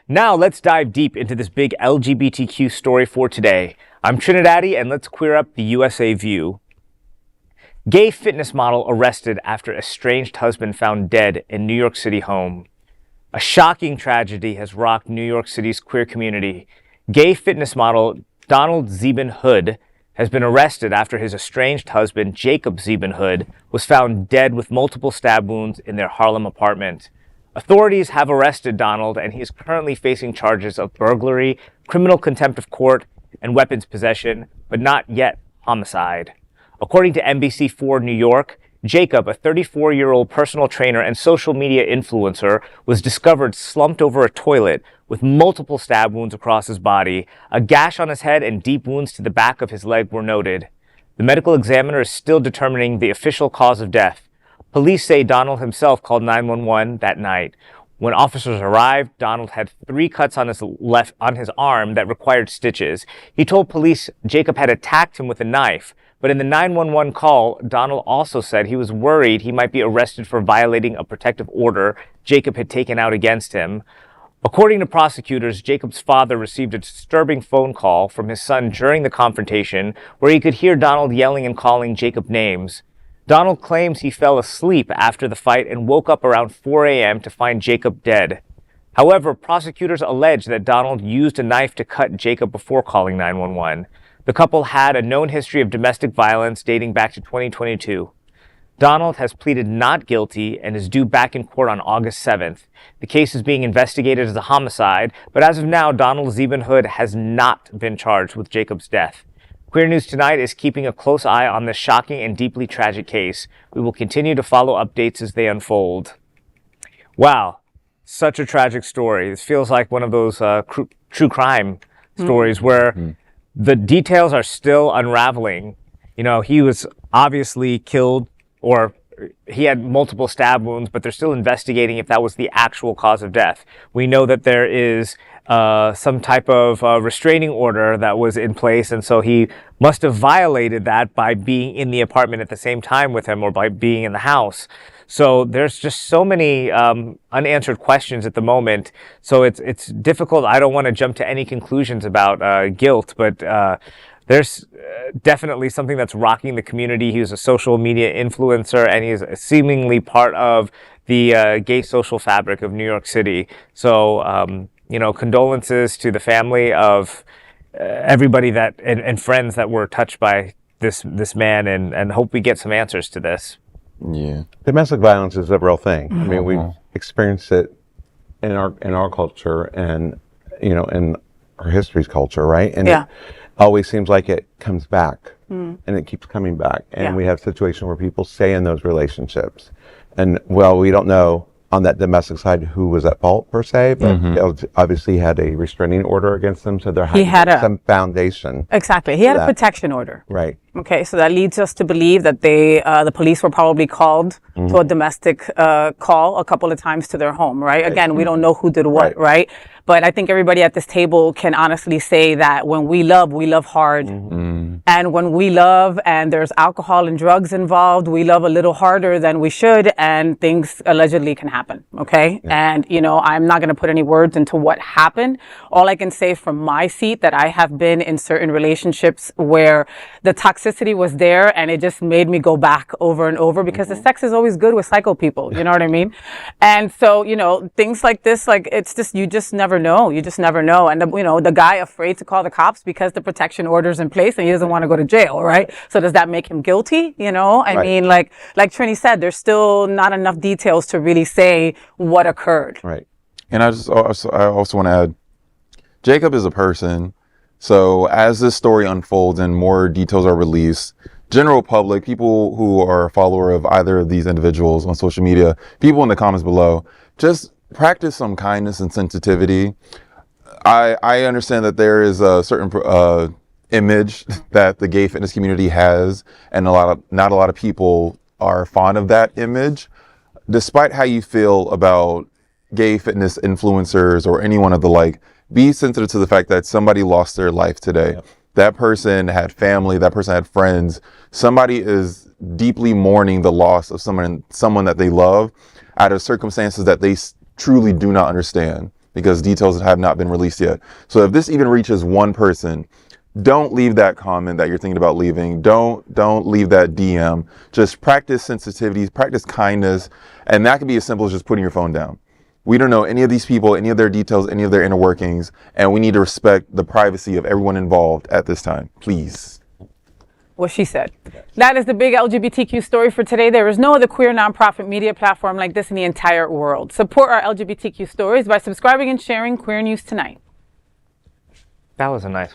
Now let's dive deep into this big LGBTQ story for today. I'm Trinidadi, and let's queer up the USA view. Gay fitness model arrested after estranged husband found dead in New York City home. A shocking tragedy has rocked New York City's queer community. Gay fitness model Donald Zeben Hood has been arrested after his estranged husband, Jacob Zeben Hood, was found dead with multiple stab wounds in their Harlem apartment. Authorities have arrested Donald, and he is currently facing charges of burglary, criminal contempt of court, and weapons possession, but not yet homicide. According to NBC4 New York, Jacob, a 34-year-old personal trainer and social media influencer, was discovered slumped over a toilet with multiple stab wounds across his body. A gash on his head and deep wounds to the back of his leg were noted. The medical examiner is still determining the official cause of death. Police say Donald himself called 911 that night. When officers arrived, Donald had 3 cuts on his arm that required stitches. He told police Jacob had attacked him with a knife. But in the 911 call, Donald also said he was worried he might be arrested for violating a protective order Jacob had taken out against him. According to prosecutors, Jacob's father received a disturbing phone call from his son during the confrontation where he could hear Donald yelling and calling Jacob names. Donald claims he fell asleep after the fight and woke up around 4 a.m. to find Jacob dead. However, prosecutors allege that Donald used a knife to cut Jacob before calling 911. The couple had a known history of domestic violence dating back to 2022. Donald has pleaded not guilty and is due back in court on August 7th. The case is being investigated as a homicide, but as of now, Donald Zeben Hood has not been charged with Jacob's death. Queer News Tonight is keeping a close eye on this shocking and deeply tragic case. We will continue to follow updates as they unfold. Wow, such a tragic story. This feels like one of those true crime stories where the details are still unraveling. You know, he was obviously killed, or he had multiple stab wounds, but they're still investigating if that was the actual cause of death. We know that there is some type of restraining order that was in place, and so he must have violated that by being in the apartment at the same time with him, or by being in the house. So there's just so many unanswered questions at the moment. So it's difficult. I don't want to jump to any conclusions about guilt, but there's definitely something that's rocking the community. He's a social media influencer, and he's seemingly part of the gay social fabric of New York City. So, condolences to the family of everybody that and friends that were touched by this man, and hope we get some answers to this. Yeah, domestic violence is a real thing. I mean, we've experienced it in our culture, and in our history's culture, right? And it always seems like it comes back, and it keeps coming back. And we have situations where people stay in those relationships, and we don't know on that domestic side who was at fault per se, but obviously had a restraining order against them, so there had some foundation. Exactly, he had a protection order. Right. Okay, so that leads us to believe that the police were probably called to a domestic call a couple of times to their home, right? Again, we don't know who did what, right? But I think everybody at this table can honestly say that when we love hard. And when we love and there's alcohol and drugs involved, we love a little harder than we should, and things allegedly can happen, okay? And, I'm not going to put any words into what happened. All I can say from my seat that I have been in certain relationships where the toxicity was there, and it just made me go back over and over, because the sex is always good with psycho people, you know what I mean? And so, things like this, it's just, you just never know. You just never know. And, the guy afraid to call the cops because the protection order's in place and he doesn't want to go to jail, right? So does that make him guilty? I mean, like Trini said, there's still not enough details to really say what occurred. Right. And I also want to add, Jacob is a person. So as this story unfolds and more details are released, general public, people who are a follower of either of these individuals on social media, people in the comments below, just practice some kindness and sensitivity. I understand that there is a certain image that the gay fitness community has, and not a lot of people are fond of that image. Despite how you feel about gay fitness influencers or anyone of the like, be sensitive to the fact that somebody lost their life today. Yep. That person had family, that person had friends. Somebody is deeply mourning the loss of someone that they love out of circumstances that they truly do not understand. because details have not been released yet. So if this even reaches one person, don't leave that comment that you're thinking about leaving. Don't leave that DM. Just practice sensitivities, practice kindness, and that can be as simple as just putting your phone down. We don't know any of these people, any of their details, any of their inner workings, and we need to respect the privacy of everyone involved at this time. Please. What she said. That is the big LGBTQ story for today. There is no other queer nonprofit media platform like this in the entire world. Support our LGBTQ stories by subscribing and sharing Queer News Tonight. That was a nice